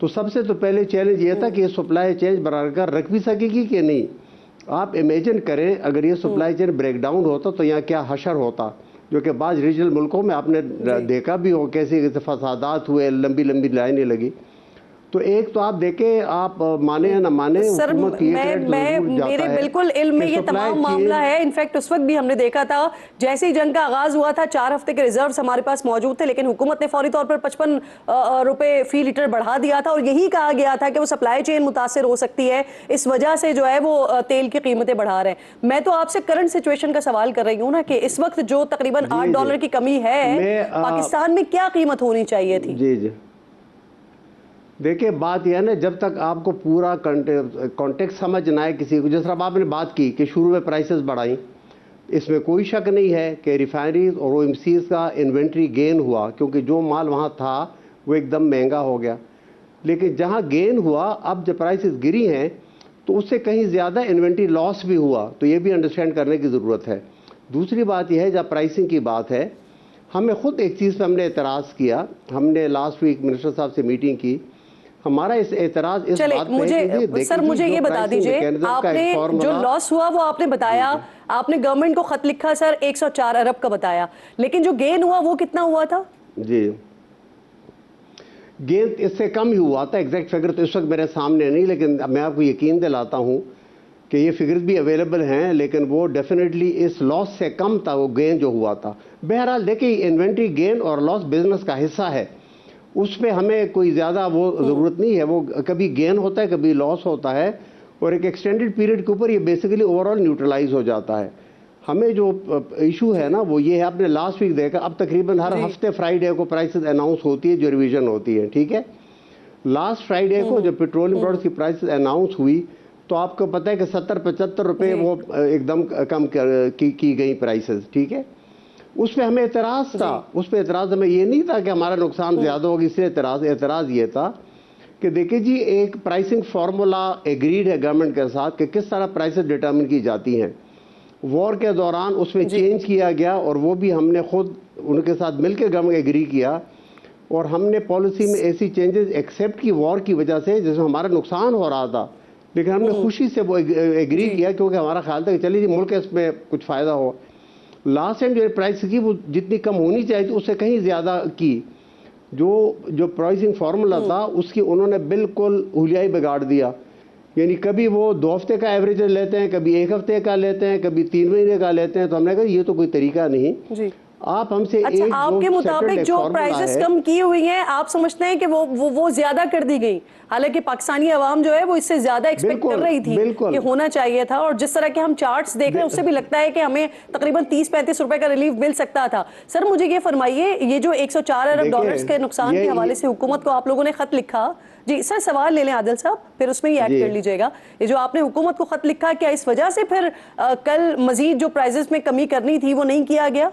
تو سب سے تو پہلے چیلنج یہ تھا کہ یہ سپلائی چین برقرار رکھ بھی سکے گی کہ نہیں. آپ امیجن کریں اگر یہ سپلائی چین بریک ڈاؤن ہوتا تو یہاں کیا حشر ہوتا, جو کہ بعض ریجنل ملکوں میں آپ نے دیکھا بھی ہو کیسے فسادات ہوئے, لمبی لمبی لائنیں لگی. تو ایک تو آپ دیکھیں, آپ مانے یا نہ مانے, سر میرے بالکل علم میں یہ تمام معاملہ ہے. انفیکٹ اس وقت بھی ہم نے دیکھا تھا جیسے ہی جنگ کا آغاز ہوا تھا 4 ہفتے کے ریزروز ہمارے پاس موجود تھے, لیکن حکومت نے فوری طور پر 55 روپے فی لیٹر بڑھا دیا تھا, اور یہی کہا گیا تھا کہ وہ سپلائی چین متاثر ہو سکتی ہے, اس وجہ سے جو ہے وہ تیل کی قیمتیں بڑھا رہے ہیں. میں تو آپ سے کرنٹ سچویشن کا سوال کر رہی ہوں نا کہ اس وقت جو تقریباً $8 کی کمی ہے, پاکستان میں کیا قیمت ہونی چاہیے تھی؟ جی دیکھیں بات یہ ہے نا, جب تک آپ کو پورا کانٹیکٹ سمجھ نہ آئے کسی کو, جس طرح آپ نے بات کی کہ شروع میں پرائسز بڑھائیں, اس میں کوئی شک نہیں ہے کہ ریفائنریز اور او ایم سیز کا انوینٹری گین ہوا, کیونکہ جو مال وہاں تھا وہ ایک دم مہنگا ہو گیا. لیکن جہاں گین ہوا, اب جب پرائسز گری ہیں تو اس سے کہیں زیادہ انوینٹری لاس بھی ہوا, تو یہ بھی انڈرسٹینڈ کرنے کی ضرورت ہے. دوسری بات یہ ہے, جب پرائسنگ کی بات ہے, ہمیں خود ایک چیز پہ ہم نے اعتراض کیا. ہم نے لاسٹ ویک منسٹر صاحب سے میٹنگ کی. ہمارا اس اعتراض اس بات پہ, سر مجھے یہ بتا دیجئے, آپ نے جو لاس ہوا وہ آپ نے بتایا, آپ نے گورنمنٹ کو خط لکھا سر 104 ارب کا بتایا, لیکن جو گین ہوا وہ کتنا ہوا تھا؟ جی گین اس سے کم ہی ہوا تھا. ایگزیکٹ فگر تو اس وقت میرے سامنے نہیں, لیکن میں آپ کو یقین دلاتا ہوں کہ یہ فگرز بھی اویلیبل ہیں, لیکن وہ ڈیفینیٹلی اس لاس سے کم تھا وہ گین جو ہوا تھا. بہرحال دیکھیں, انوینٹری گین اور لاس بزنس کا حصہ ہے, اس پہ ہمیں کوئی زیادہ وہ ضرورت نہیں ہے. وہ کبھی گین ہوتا ہے, کبھی لاس ہوتا ہے, اور ایک ایکسٹینڈڈ پیریڈ کے اوپر یہ بیسیکلی اوور آل نیوٹرلائز ہو جاتا ہے. ہمیں جو ایشو ہے نا وہ یہ ہے, آپ نے لاسٹ ویک دیکھا, اب تقریباً ہر ہفتے فرائیڈے کو پرائسز اناؤنس ہوتی ہے, جو ریویژن ہوتی ہے, ٹھیک ہے. لاسٹ فرائیڈے کو جب پیٹرولیم پروڈکٹس کی پرائسز اناؤنس ہوئی تو آپ کو پتہ ہے کہ 70-75 روپے وہ ایک دم کم کی گئی پرائسز, ٹھیک ہے. اس پہ ہمیں اعتراض تھا, اس پہ اعتراض ہمیں یہ نہیں تھا کہ ہمارا نقصان زیادہ ہوگی, اس لیے اعتراض یہ تھا کہ دیکھیں جی, ایک پرائسنگ فارمولا ایگریڈ ہے گورنمنٹ کے ساتھ کہ کس طرح پرائسز ڈیٹرمن کی جاتی ہیں. وار کے دوران اس میں چینج کیا گیا, اور وہ بھی ہم نے خود ان کے ساتھ مل کے گورنمنٹ ایگری کیا, اور ہم نے پالیسی میں ایسی چینجز ایکسیپٹ کی وار کی وجہ سے جس میں ہمارا نقصان ہو رہا تھا, لیکن ہم نے خوشی سے وہ ایگری کیا, کیونکہ ہمارا خیال تھا کہ چلیے جی ملک اس میں کچھ فائدہ ہو. لاسٹ ٹائم جو پرائس کی وہ جتنی کم ہونی چاہیے تھی اس سے کہیں زیادہ کی. جو پرائسنگ فارمولا تھا اس کی انہوں نے بالکل ہولیائی بگاڑ دیا. یعنی کبھی وہ 2 ہفتے کا ایوریج لیتے ہیں, کبھی 1 ہفتے کا لیتے ہیں, کبھی 3 مہینے کا لیتے ہیں. تو ہم نے کہا یہ تو کوئی طریقہ نہیں. آپ ہم سے آپ کے مطابق جو پرائسز کم کی ہوئی ہیں آپ سمجھتے ہیں کہ وہ زیادہ کر دی گئی, حالانکہ پاکستانی عوام جو ہے وہ اس سے زیادہ ایکسپیکٹ کر رہی تھی کہ ہونا چاہیے تھا, اور جس طرح کے ہم چارٹس دیکھ رہے ہیں اس سے بھی لگتا ہے کہ ہمیں تقریباً 30-35 روپے کا ریلیف مل سکتا تھا. سر مجھے یہ فرمائیے, یہ جو 104 ارب ڈالرز کے نقصان کے حوالے سے حکومت کو آپ لوگوں نے خط لکھا, جی سر سوال لے لیں عادل صاحب, پھر اس میں یہ ایڈ کر لیجئے گا, یہ جو آپ نے حکومت کو خط لکھا, کیا اس وجہ سے پھر کل مزید جو پرائزز میں کمی کرنی تھی وہ نہیں کیا گیا؟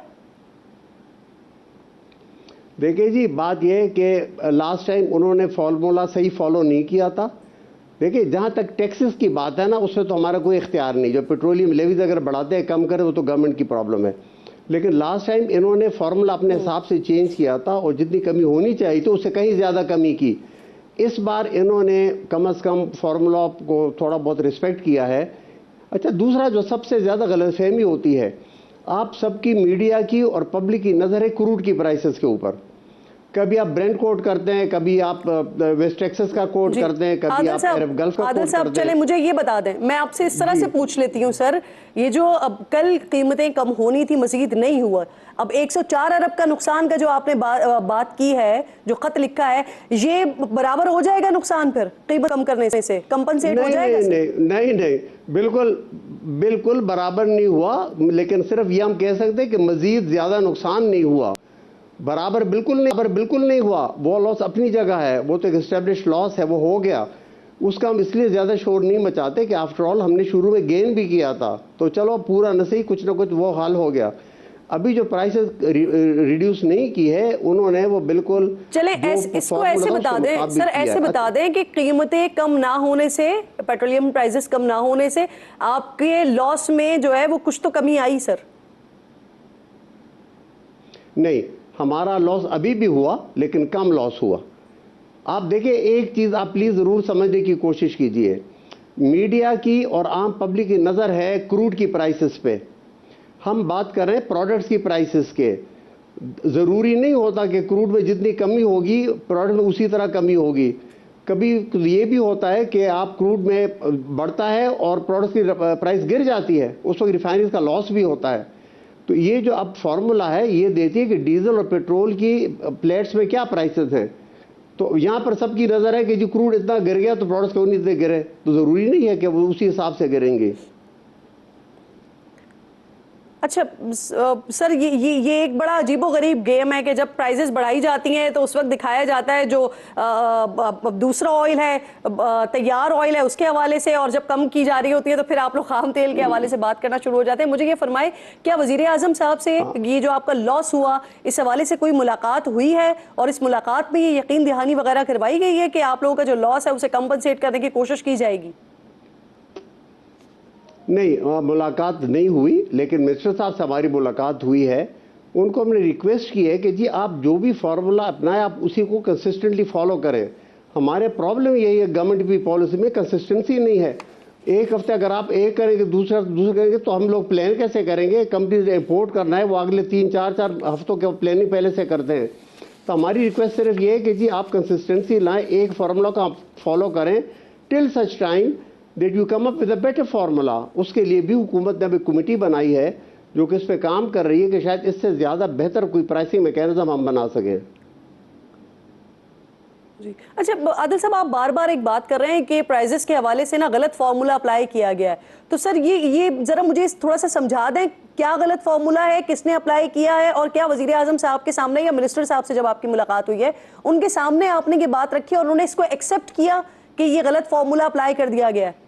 دیکھیں جی, بات یہ ہے کہ لاسٹ ٹائم انہوں نے فارمولا صحیح فالو نہیں کیا تھا. دیکھیں جہاں تک ٹیکسز کی بات ہے نا, اس میں تو ہمارا کوئی اختیار نہیں. جو پیٹرولیم لیویز اگر بڑھاتے ہیں کم کرے وہ تو گورنمنٹ کی پرابلم ہے. لیکن لاسٹ ٹائم انہوں نے فارمولا اپنے حساب سے چینج کیا تھا, اور جتنی کمی ہونی چاہیے تو اس سے کہیں زیادہ کمی کی. اس بار انہوں نے کم از کم فارمولا کو تھوڑا بہت رسپیکٹ کیا ہے. اچھا, دوسرا جو سب سے زیادہ غلط فہمی ہوتی ہے, آپ سب کی میڈیا کی اور پبلک کی نظر ہے کروڈ کی پرائسز کے اوپر. کبھی آپ برینڈ کوٹ کرتے ہیں, کبھی آپ ویسٹ ٹیکسس کا کوٹ کرتے ہیں, کبھی آپ عرب گلف کا کوٹ کرتے ہیں. عادل صاحب چلیں مجھے یہ بتا دیں, میں آپ سے اس طرح سے پوچھ لیتی ہوں سر, یہ جو اب کل قیمتیں کم ہونی تھی مزید نہیں ہوا, اب 104 ارب کا نقصان کا جو آپ نے بات کی ہے, جو خط لکھا ہے, یہ برابر ہو جائے گا نقصان پھر قیمت کم کرنے سے کمپنسیٹ ہو جائے گا؟ نہیں, بالکل برابر نہیں ہوا, لیکن صرف یہ ہم کہہ سکتے ہیں کہ مزید زیادہ نقصان نہیں ہوا. برابر بالکل نہیں ہوا. وہ لاس اپنی جگہ ہے, وہ تو ایک اسٹیبلش لاس ہے, وہ ہو گیا. اس کا ہم اس لیے زیادہ شور نہیں مچاتے کہ آفٹر آل ہم نے شروع میں گین بھی کیا تھا, تو چلو پورا نہ صحیح کچھ نہ کچھ وہ حال ہو گیا. ابھی جو پرائسز ریڈیوس نہیں کی ہے انہوں نے وہ بالکل, چلیں اس کو ایسے بتا دیں سر, ایسے بتا دیں کہ قیمتیں کم نہ ہونے سے, پیٹرولیم پرائسز کم نہ ہونے سے آپ کے لاس میں جو ہے وہ کچھ تو کمی آئی سر؟ نہیں, ہمارا لاس ابھی بھی ہوا لیکن کم لاس ہوا. آپ دیکھیں ایک چیز آپ پلیز ضرور سمجھنے کی کوشش کیجئے، میڈیا کی اور عام پبلک کی نظر ہے کروڈ کی پرائسز پہ، ہم بات کر رہے ہیں پروڈکٹس کی پرائسز کے. ضروری نہیں ہوتا کہ کروڈ میں جتنی کمی ہوگی پروڈکٹ میں اسی طرح کمی ہوگی. کبھی یہ بھی ہوتا ہے کہ آپ کروڈ میں بڑھتا ہے اور پروڈکٹس کی پرائس گر جاتی ہے، اس وقت ریفائنریز کا لاس بھی ہوتا ہے. تو یہ جو اب فارمولا ہے یہ دیتی ہے کہ ڈیزل اور پیٹرول کی پلیٹس میں کیا پرائسز ہیں. تو یہاں پر سب کی نظر ہے کہ جی کروڈ اتنا گر گیا تو پروڈکٹس کیوں نہیں اتنے گرے، تو ضروری نہیں ہے کہ وہ اسی حساب سے گریں گے. اچھا سر، یہ ایک بڑا عجیب و غریب گیم ہے کہ جب پرائزز بڑھائی جاتی ہیں تو اس وقت دکھایا جاتا ہے جو دوسرا آئل ہے، تیار آئل ہے، اس کے حوالے سے، اور جب کم کی جا رہی ہوتی ہے تو پھر آپ لوگ خام تیل کے حوالے سے بات کرنا شروع ہو جاتے ہیں. مجھے یہ فرمائے کیا وزیر اعظم صاحب سے یہ جو آپ کا لاس ہوا اس حوالے سے کوئی ملاقات ہوئی ہے، اور اس ملاقات میں یہ یقین دہانی وغیرہ کروائی گئی ہے کہ آپ لوگوں کا جو لاس ہے اسے کمپنسیٹ کرنے کی کوشش کی جائے گی؟ نہیں، ملاقات نہیں ہوئی، لیکن منسٹر صاحب سے ہماری ملاقات ہوئی ہے. ان کو ہم نے ریکویسٹ کی ہے کہ جی آپ جو بھی فارمولا اپنائیں آپ اسی کو کنسسٹنٹلی فالو کریں. ہمارے پرابلم یہی ہے گورنمنٹ کی پالیسی میں کنسسٹنسی نہیں ہے. ایک ہفتے اگر آپ ایک کریں گے دوسرا کریں گے تو ہم لوگ پلان کیسے کریں گے؟ کمپنیز امپورٹ کرنا ہے وہ اگلے 3-4 ہفتوں کے پلاننگ پہلے سے کرتے ہیں. تو ہماری ریکویسٹ صرف یہ ہے کہ جی آپ کنسسٹنسی لائیں، ایک فارمولا کو آپ فالو کریں till such time that you come up with a better formula. اس کے لیے بھی حکومت نے ابھی کمیٹی بنائی ہے جو کہ اس پہ کام کر رہی ہے کہ شاید اس سے زیادہ بہتر کوئی پرائسنگ میکینزم ہم بنا سکیں. اچھا عادل صاحب، آپ بار بار ایک بات کر رہے ہیں کہ پرائزز کے حوالے سے نا غلط فارمولا اپلائی کیا گیا ہے. تو سر یہ ذرا مجھے تھوڑا سا سمجھا دیں کیا غلط فارمولا ہے، کس نے اپلائی کیا ہے، اور کیا وزیر اعظم صاحب کے سامنے یا منسٹر صاحب سے جب آپ کی ملاقات ہوئی ہے ان کے سامنے آپ نے یہ بات رکھی اور انہوں نے اس کو ایکسیپٹ کیا کہ یہ غلط فارمولا اپلائی کر دیا گیا ہے؟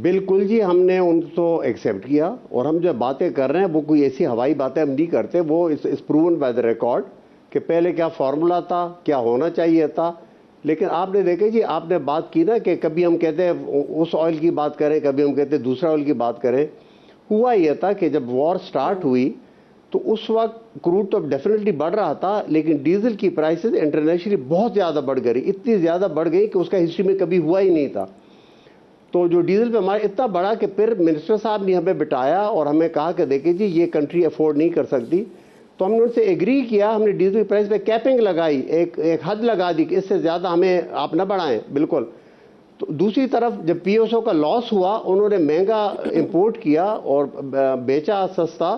بالکل جی، ہم نے ان کو ایکسیپٹ کیا، اور ہم جو باتیں کر رہے ہیں وہ کوئی ایسی ہوائی باتیں ہم نہیں کرتے. وہ اس پروون بائی دا ریکارڈ کہ پہلے کیا فارمولا تھا، کیا ہونا چاہیے تھا. لیکن آپ نے دیکھیں جی، آپ نے بات کی نا کہ کبھی ہم کہتے ہیں اس آئل کی بات کریں، کبھی ہم کہتے ہیں دوسرا آئل کی بات کریں. ہوا یہ تھا کہ جب وار سٹارٹ ہوئی تو اس وقت کروڈ تو ڈیفینیٹلی بڑھ رہا تھا، لیکن ڈیزل کی پرائسز انٹرنیشنلی بہت زیادہ بڑھ گئی، اتنی زیادہ بڑھ گئی کہ اس کا ہسٹری میں کبھی ہوا ہی نہیں تھا. تو جو ڈیزل پہ ہمارا اتنا بڑا کہ پھر منسٹر صاحب نے ہمیں بٹایا اور ہمیں کہا کہ دیکھیں جی یہ کنٹری افورڈ نہیں کر سکتی. تو ہم نے ان سے ایگری کیا، ہم نے ڈیزل کی پرائس پہ کیپنگ لگائی، ایک حد لگا دی کہ اس سے زیادہ ہمیں آپ نہ بڑھائیں. بالکل. تو دوسری طرف جب پی ایس او کا لاس ہوا انہوں نے مہنگا امپورٹ کیا اور بیچا سستا،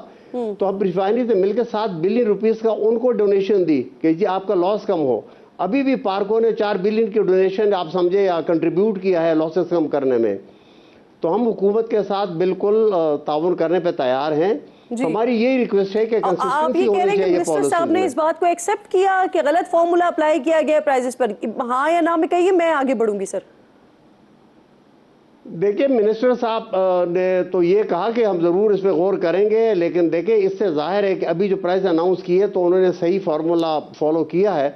تو اب ریفائنری سے مل کے 7 بلین روپیز کا ان کو ڈونیشن دی کہ جی آپ کا لاس کم ہو. ابھی بھی پارکو نے 4 بلین کی ڈونیشن آپ سمجھے یا کنٹریبیوٹ کیا ہے لاسز کم کرنے میں. تو ہم حکومت کے ساتھ بالکل تعاون کرنے پہ تیار ہیں. ہماری یہی ریکویسٹ ہے کہ آپ یہ کہہ رہے ہیں کہ منسٹر صاحب نے اس بات کو ایکسیپٹ کیا کہ غلط فارمولا اپلائی کیا گیا پرائزز پر؟ ہاں یا نہ میں کہیے، میں آگے بڑھوں گی سر. دیکھیں منسٹر صاحب نے تو یہ کہا کہ ہم ضرور اس پہ غور کریں گے، لیکن دیکھیں اس سے ظاہر ہے کہ ابھی جو پرائز اناؤنس کی ہے تو انہوں نے صحیح فارمولا فالو کیا ہے.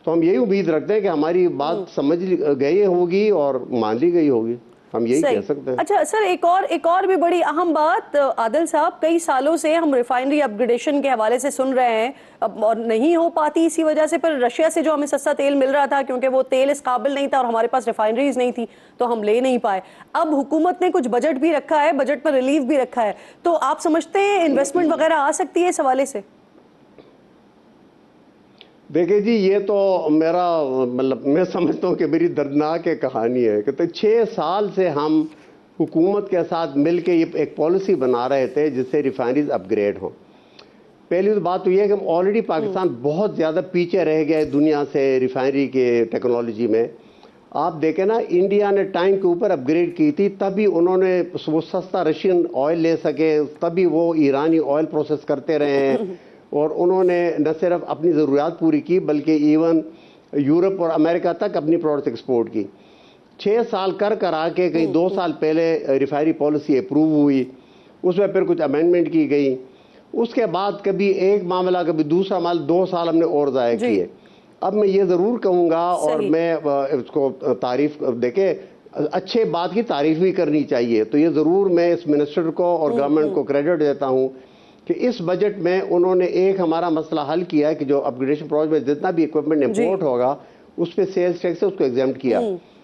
تو ہم یہی امید رکھتے ہیں کہ ہماری بات سمجھ گئی ہوگی اور مان لی گئی ہوگی، ہم یہی کہہ سکتے ہیں. اچھا سر، ایک اور بھی بڑی اہم بات عادل صاحب، کئی سالوں سے ہم ریفائنری اپ گریڈیشن کے حوالے سے سن رہے ہیں اور نہیں ہو پاتی اسی وجہ سے. پھر رشیا سے جو ہمیں سستا تیل مل رہا تھا کیونکہ وہ تیل اس قابل نہیں تھا اور ہمارے پاس ریفائنریز نہیں تھی تو ہم لے نہیں پائے. اب حکومت نے کچھ بجٹ بھی رکھا ہے، بجٹ پر ریلیف بھی رکھا ہے، تو آپ سمجھتے ہیں انویسٹمنٹ وغیرہ آ سکتی ہے اس حوالے سے؟ دیکھیں جی یہ تو میرا مطلب میں سمجھتا ہوں کہ میری دردناک کہانی ہے کہ 6 سال سے ہم حکومت کے ساتھ مل کے یہ ایک پالیسی بنا رہے تھے جس سے ریفائنریز اپ گریڈ ہوں. پہلی بات تو یہ ہے کہ ہم آلریڈی پاکستان بہت زیادہ پیچھے رہ گئے دنیا سے ریفائنری کے ٹیکنالوجی میں. آپ دیکھیں نا، انڈیا نے ٹائم کے اوپر اپ گریڈ کی تھی، تبھی انہوں نے وہ سستا رشین آئل لے سکے، تبھی وہ ایرانی آئل پروسیس کرتے رہے ہیں. اور انہوں نے نہ صرف اپنی ضروریات پوری کی بلکہ ایون یورپ اور امریکہ تک اپنی پروڈکٹس ایکسپورٹ کی. 6 سال کر آ کے کہیں 2 سال پہلے ریفائنری پالیسی اپروو ہوئی، اس میں پھر کچھ امینڈمنٹ کی گئی. اس کے بعد کبھی ایک معاملہ کبھی دوسرا معاملہ، 2 سال ہم نے اور ضائع کیے. اب میں یہ ضرور کہوں گا اور میں اس کو تعریف دیکھیں، اچھے بات کی تعریف بھی کرنی چاہیے، تو یہ ضرور میں اس منسٹر کو اور گورنمنٹ کو کریڈٹ دیتا ہوں کہ اس بجٹ میں انہوں نے ایک ہمارا مسئلہ حل کیا ہے کہ جو اپ گریڈیشن پروجیکٹ میں جتنا بھی اکوپمنٹ امپورٹ ہوگا اس پہ سیلز ٹیکس سے اس کو ایگزیمٹ کیا.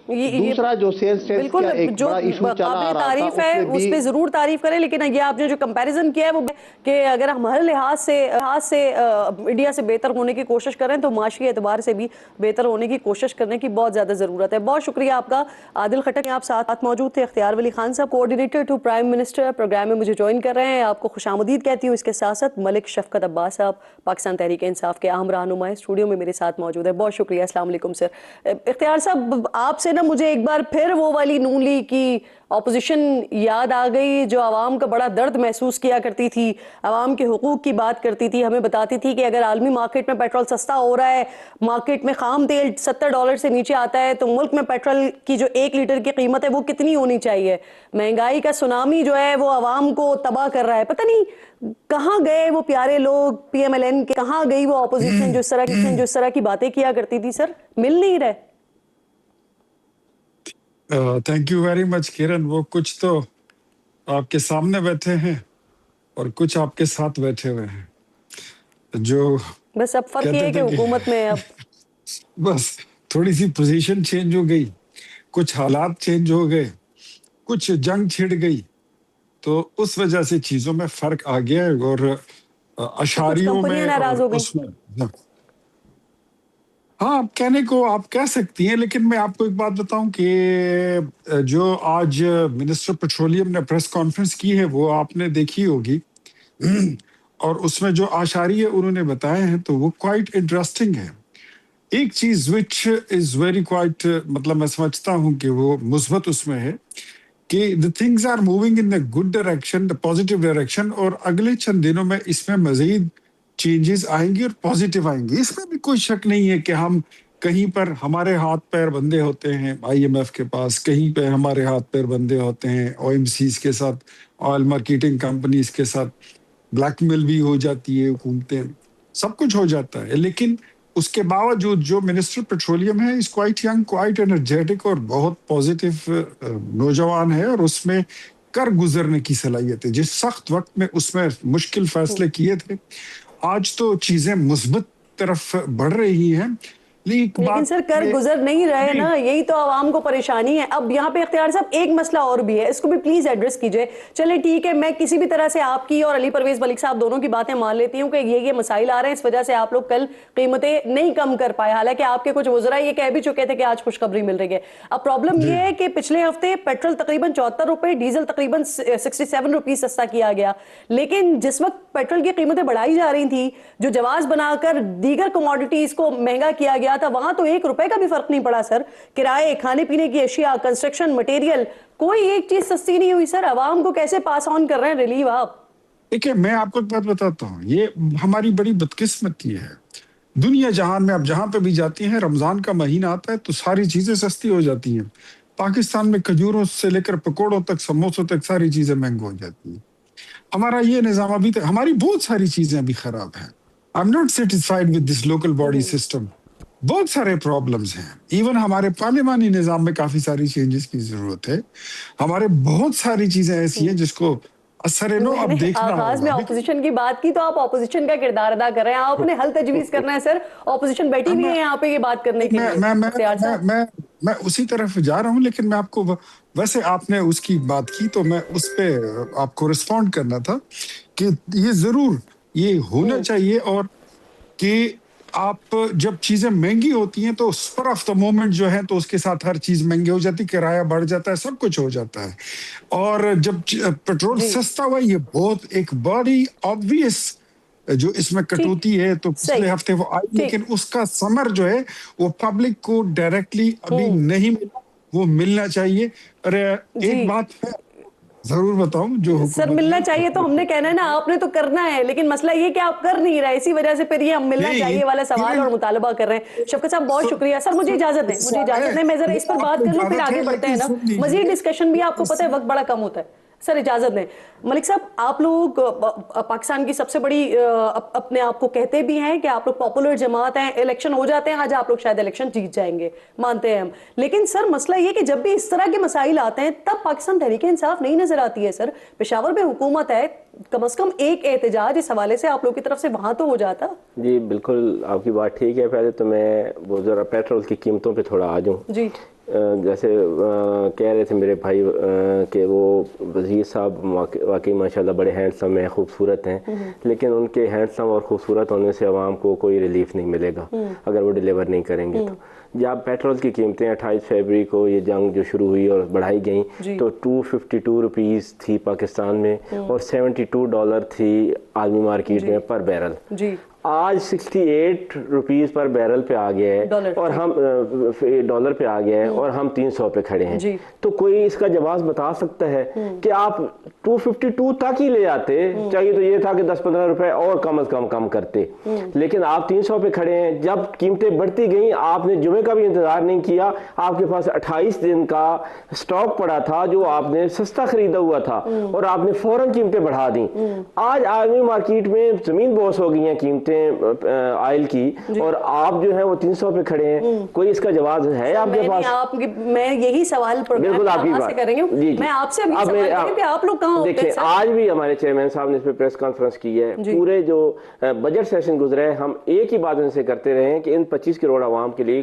دوسرا جو سیلز ٹیکس کا ایک بڑا ایشو چلا آ رہا تھا تعریف ہے اس پہ ضرور تعریف کریں, لیکن یہ آپ نے جو کمپیریزن کیا ہے وہ کہ اگر ہم ہر لحاظ سے انڈیا سے بہتر ہونے کی کوشش کریں تو معاشی اعتبار سے بھی بہتر ہونے کی کوشش کرنے کی بہت زیادہ ضرورت ہے. بہت شکریہ آپ کا. عادل خٹک آپ ساتھ موجود تھے. اختیار ولی خان صاحب coordinator to prime minister programme میں مجھے جوائن کر رہے ہیں. آپ کو خوش آمدید کہتی ہوں. اس کے ساتھ ساتھ ملک شفقت عباس صاحب پاکستان تحریک انصاف کے اہم رہنما اسٹوڈیو میں میرے ساتھ موجود ہے. بہت شکریہ. السلام علیکم سر. اختیار صاحب آپ سے نا مجھے ایک بار پھر وہ والی نون لیگ کی اپوزیشن یاد آ گئی جو عوام کا بڑا درد محسوس کیا کرتی تھی, عوام کے حقوق کی بات کرتی تھی, ہمیں بتاتی تھی کہ اگر عالمی مارکیٹ میں پیٹرول سستا ہو رہا ہے, مارکیٹ میں خام تیل $70 سے نیچے آتا ہے, تو ملک میں پیٹرول کی جو 1 لیٹر کی قیمت ہے وہ کتنی ہونی چاہیے. مہنگائی کا سونامی جو ہے وہ عوام کو تباہ کر رہا ہے. پتہ نہیں کہاں گئے وہ پیارے لوگ پی ایم ایل این کے, کہاں گئی وہ اپوزیشن جو اس طرح کی باتیں کیا کرتی تھی. سر مل نہیں رہے. تھینک یو ویری مچ کرن. وہ کچھ تو آپ کے سامنے بیٹھے ہیں اور کچھ آپ کے ساتھ بیٹھے ہوئے ہیں, جو بس اب فرق یہ ہے کہ حکومت میں اب بس تھوڑی سی پوزیشن چینج ہو گئی, کچھ حالات چینج ہو گئے, کچھ جنگ چھڑ گئی, تو اس وجہ سے چیزوں میں فرق آ گیا ہے. اور اشاریوں میں اس میں ہاں آپ کہنے کو آپ کہہ سکتی ہیں, لیکن میں آپ کو ایک بات بتاؤں کہ جو آج منسٹر پیٹرولیم نے پریس کانفرنس کی ہے وہ آپ نے دیکھی ہوگی, اور اس میں جو اشاریہ انہوں نے بتائے ہیں تو وہ کوائٹ انٹرسٹنگ ہے. ایک چیز وچ از ویری کوائٹ, مطلب میں سمجھتا ہوں کہ وہ مثبت اس میں ہے کہ the things are moving in the good direction, the positive direction, اور اگلے چند دنوں میں اس میں مزید چینجز آئیں گی اور پازیٹیو آئیں گی. اس میں بھی کوئی شک نہیں ہے کہ ہم کہیں پر ہمارے ہاتھ پیر بندھے ہوتے ہیں آئی ایم ایف کے پاس, کہیں پہ ہمارے ہاتھ پیر بندھے ہوتے ہیں او ایم سیز کے ساتھ, آئل مارکیٹنگ کمپنیز کے ساتھ, بلیک میل بھی ہو جاتی ہے, حکومتیں, سب کچھ ہو جاتا ہے. لیکن اس کے باوجود جو منسٹر پیٹرولیم ہے is quite young, quite energetic اور بہت پازیٹیو نوجوان ہے, اور اس میں کر گزرنے کی صلاحیت ہے. جس سخت وقت میں اس میں مشکل فیصلے کیے تھے, آج تو چیزیں مثبت طرف بڑھ رہی ہیں. لیکن سر کر گزر نہیں رہے نا, یہی تو عوام کو پریشانی ہے. اب یہاں پہ اختیار صاحب ایک مسئلہ اور بھی ہے, اس کو بھی پلیز ایڈریس کیجئے. چلے ٹھیک ہے, میں کسی بھی طرح سے آپ کی اور علی پرویز ملک صاحب دونوں کی باتیں مان لیتی ہوں کہ یہ مسائل آ رہے ہیں, اس وجہ سے آپ لوگ کل قیمتیں نہیں کم کر پائے, حالانکہ آپ کے کچھ وزراء یہ کہہ بھی چکے تھے کہ آج خوشخبری مل رہی ہے. اب پرابلم یہ ہے کہ پچھلے ہفتے پیٹرول تقریباً 74 روپے, ڈیزل تقریباً 67 روپیز سستا کیا گیا, لیکن جس وقت پیٹرول کی قیمتیں بڑھائی جا رہی تھی, جو جواز بنا کر دیگر کموڈیٹیز کو مہنگا کیا گیا تھا, وہاں تو 1 روپے کا بھی فرق نہیں پڑا سر. کرائے, کھانے پینے کی اشیاء, کنسٹرکشن مٹیریل, کوئی ایک چیز سستی نہیں ہوئی. سر عوام کو کیسے پاس آن کر رہے ہیں ریلیو آپ؟ دیکھیں میں آپ کو ایک بات بتاتا ہوں, یہ ہماری بڑی بدقسمتی ہے. دنیا جہان میں آپ جہاں پہ بھی جاتی ہیں, رمضان کا مہینہ آتا ہے تو ساری چیزیں سستی ہو جاتی ہیں. پاکستان میں کھجوروں سے لے کر پکوڑوں تک, سموسوں تک ساری چیزیں مہنگی ہو جاتی ہیں. ہمارا یہ نظام ابھی تک, ہماری بہت ساری چیزیں ابھی خراب ہیں. I'm not satisfied with this local body system. بہت سارے پرابلمز ہیں. ایون ہمارے پارلیمانی نظام میں کافی ساری چینجز کی ضرورت ہے. ہمارے بہت ساری چیزیں ایسی ہیں جس کو اثر نو اب دیکھنا ہوگا. آغاز میں اپوزیشن کی بات کی تو آپ اپوزیشن کا کردار ادا کر رہے ہیں, آپ نے حل تجویز کرنا ہے. سر اپوزیشن بیٹھی بھی ہے یہاں پہ یہ بات کرنے کے لیے. میں اسی طرف جا رہا ہوں, لیکن میں آپ کو ویسے آپ نے اس کی بات کی تو میں اس پہ آپ کو رسپونڈ کرنا تھا کہ یہ ضرور یہ ہونا چاہیے, اور کہ آپ جب چیزیں مہنگی ہوتی ہیں تو اسپر آف دا مومنٹ جو ہے تو اس کے ساتھ ہر چیز مہنگی ہو جاتی, کرایہ بڑھ جاتا ہے, سب کچھ ہو جاتا ہے. اور جب پیٹرول سستا ہوا, یہ بہت ایک بڑی آبویس جو اس میں کٹوتی ہے تو پچھلے ہفتے وہ آئی, لیکن اس کا ثمر جو ہے وہ پبلک کو ڈائریکٹلی ابھی نہیں ملا, وہ ملنا چاہیے. اور ایک بات ہے ضرور بتاؤں جو سر ملنا چاہیے تو ہم نے کہنا ہے نا, آپ نے تو کرنا ہے, لیکن مسئلہ یہ کہ آپ کر نہیں رہے, اسی وجہ سے پھر یہ ہم ملنا چاہیے والا سوال اور مطالبہ کر رہے ہیں. شفقت صاحب بہت شکریہ. سر مجھے اجازت دیں, میں ذرا اس پر بات کر لوں, پھر آگے بڑھتے ہیں نا, مزید ڈسکشن بھی آپ کو پتہ ہے وقت بڑا کم ہوتا ہے. سر اجازت دیں ملک صاحب, آپ لوگ پاکستان کی سب سے بڑی اپنے آپ کو کہتے بھی ہیں کہ آپ لوگ پاپولر جماعت ہیں, الیکشن ہو جاتے ہیں, آج آپ لوگ شاید الیکشن جیت جائیں گے, مانتے ہیں ہم, لیکن سر مسئلہ یہ کہ جب بھی اس طرح کے مسائل آتے ہیں تب پاکستان تحریک انصاف نہیں نظر آتی ہے. سر پشاور میں حکومت ہے, کم از کم ایک احتجاج اس حوالے سے آپ لوگ کی طرف سے وہاں تو ہو جاتا. جی بالکل آپ کی بات ٹھیک ہے. پہلے تو میں وہ ذرا پیٹرول کی قیمتوں پہ تھوڑا آ جاؤں. جی جیسے کہہ رہے تھے میرے بھائی کہ وہ وزیر صاحب واقعی ماشاءاللہ بڑے ہینڈسم ہیں, خوبصورت ہیں, لیکن ان کے ہینڈسم اور خوبصورت ہونے سے عوام کو کوئی ریلیف نہیں ملے گا اگر وہ ڈیلیور نہیں کریں گے. تو جب پیٹرول کی قیمتیں 28 فروری کو یہ جنگ جو شروع ہوئی اور بڑھائی گئیں تو 252 روپیز تھی پاکستان میں اور $72 تھی عالمی مارکیٹ میں پر بیرل. جی آج 68 روپیز پر بیرل پہ آ گیا ہے اور ہم ڈالر پہ آ گیا ہے اور ہم 300 پہ کھڑے ہیں. تو کوئی اس کا جواز بتا سکتا ہے کہ آپ 252 تک ہی لے آتے, چاہیے تو یہ تھا کہ 10-15 روپے اور کم از کم کرتے, لیکن آپ 300 پہ کھڑے ہیں. جب قیمتیں بڑھتی گئیں آپ نے جمعے کا بھی انتظار نہیں کیا, آپ کے پاس 28 دن کا سٹاک پڑا تھا جو آپ نے سستا خریدا ہوا تھا اور آپ نے فوراً قیمتیں بڑھا دیں. آج عالمی مارکیٹ میں زمین بوس ہو گئی ہیں قیمتیں آئل کی اور آپ جو ہے وہ 300 پہ کھڑے ہیں. کوئی اس کا جواز ہے آپ کے پاس؟ میں یہی سوال بالکل آپ کی بات کریں گے, میں آپ سے سوال کریں کہ آپ لوگ کہاں ہوتے ہیں. دیکھیں آج بھی ہمارے چیئرمین صاحب نے اس پہ پریس کانفرنس کی ہے. پورے جو بجٹ سیشن گزرا ہے ہم ایک ہی بات ان سے کرتے رہے ہیں کہ ان 25 کروڑ عوام کے لیے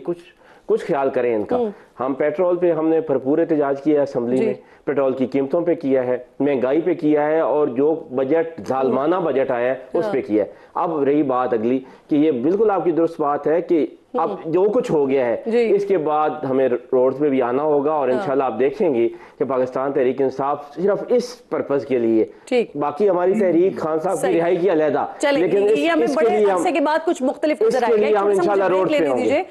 کچھ خیال کریں ان کا. ہم پیٹرول پہ ہم نے بھرپور احتجاج کیا ہے اسمبلی میں, پیٹرول کی قیمتوں پہ کیا ہے, مہنگائی پہ کیا ہے اور جو بجٹ ظالمانہ بجٹ آیا ہے اس پہ کیا ہے. اب رہی بات اگلی کہ یہ بالکل آپ کی درست بات ہے کہ اب جو کچھ ہو گیا ہے اس کے بعد ہمیں روڈز پہ بھی آنا ہوگا اور انشاءاللہ آپ دیکھیں گے کہ پاکستان تحریک انصاف صرف اس پرپس کے لیے, باقی ہماری تحریک خان صاحب کی رہائی کی علیحدہ, لیکن اس کے لیے ہم انشاءاللہ روڈ پہ ہوں گے.